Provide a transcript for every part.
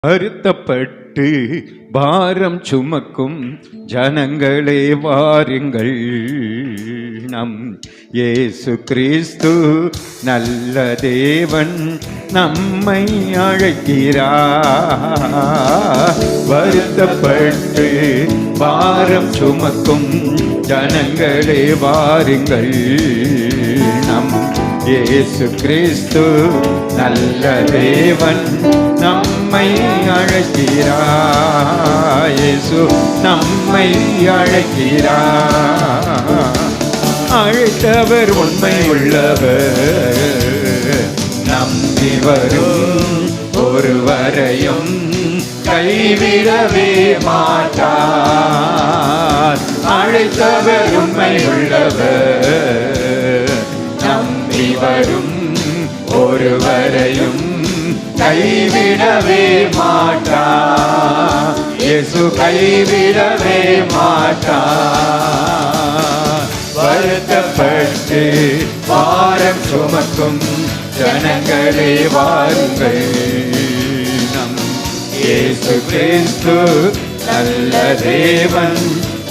வருத்தப்பட்டு பாரம் சுமக்கும் ஜனங்களே வாருங்கள், நம் இயேசு கிறிஸ்து நல்ல தேவன் நம்மை அழைக்கிறார். வருத்தப்பட்டு பாரம் சுமக்கும் ஜனங்களே வாருங்கள், நம் இயேசு கிறிஸ்து நல்ல தேவன் நம்மை அழைக்கிறார். இயேசு நம்மை அழைக்கிறார். அழைத்தவர் உண்மை உள்ளவர், நம்பி வரும் ஒருவரையும் கைவிடவே மாட்டார். அழைத்தவர் உண்மை உள்ளவர், நம்பி வரும் ஒருவரையும் கைவிடவே மாட்டார். இயேசு கைவிடவே மாட்டார். வருத்தப்பட்டு பாரம் சுமக்கும் ஜனங்களே வாருங்கள், நம் இயேசு கிறிஸ்து நல்ல தேவன்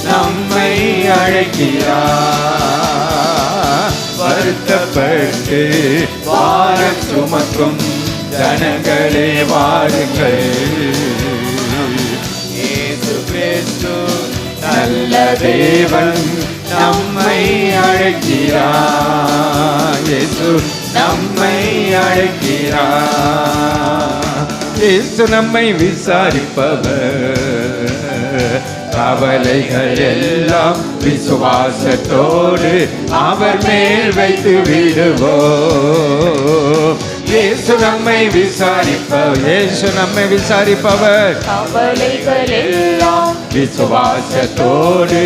நம்மை அழைக்கிறார். வருத்தப்பட்டு பாரம் சுமக்கும் ஜனங்களே வாருங்கள், இயேசு கிறிஸ்து நல்ல தேவன் நம்மை அழைக்கிறார். இயேசு நம்மை அழைக்கிறார். இயேசு நம்மை விசாரிப்பவர், கவலைகள் எல்லாம் விசுவாசத்தோடு அவர் மேல் வைத்து விடுவோம். இயேசு நம்மை விசாரிப்பவர், இயேசு நம்மை விசாரிப்பவர், கவலைகள் எல்லாம் விசுவாசத்தோடு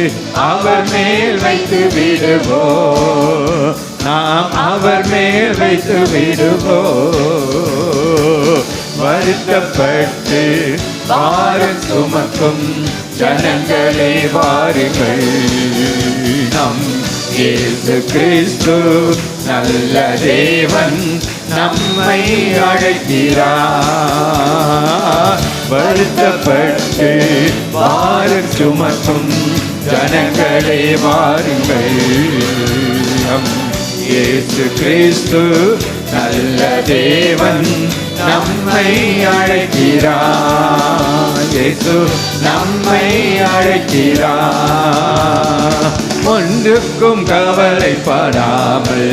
அவர் மேல் வைத்து விடுவோம். நாம் அவர் மேல் வைத்து விடுவோம். வருத்தப்பட்டு பாரம் சுமக்கும் ஜனங்களே வாருங்கள், நம் இயேசு கிறிஸ்து நல்ல தேவன் நம்மை அழைக்கிறார். வருத்தப்பட்டு பாரம் சுமக்கும் ஜனங்களே வாருங்கள், நம் இயேசு கிறிஸ்து நல்ல தேவன் நம்மை அழைக்கிறார். இயேசு நம்மை அழைக்கிறார். ஒன்றுக்கும் கவலைப்படாமல்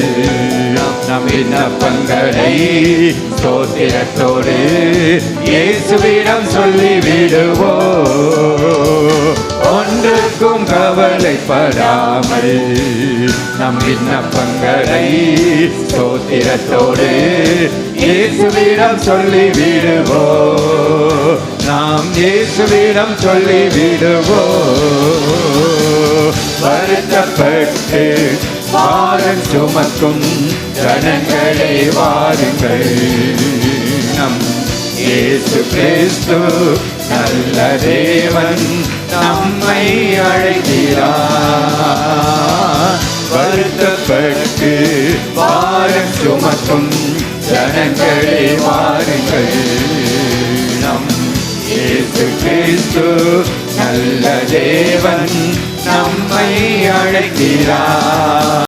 நம் விண்ணப்பங்களை ஸ்தோத்திரத்தோடு இயேசுவிடம் சொல்லிவிடுவோம். ஒன்றுக்கும் கவலைப்படாமல் நம் விண்ணப்பங்களை ஸ்தோத்திரத்தோடு இயேசுவிடம் சொல்லிவிடுவோம். நாம் இயேசுவிடம் சொல்லிவிடுவோம். வருத்தப்பட்டு பாரம் சுமக்கும் ஜனங்களே வாருங்கள், நம் இயேசு கிறிஸ்து நல்ல தேவன் நம்மை அழைக்கிறார். வருத்தப்பட்டு பாரம் சுமக்கும் ஜனங்களே வாருங்கள், நம் இயேசு கிறிஸ்து நல்ல தேவன் நம்மை அழைக்கிறார்.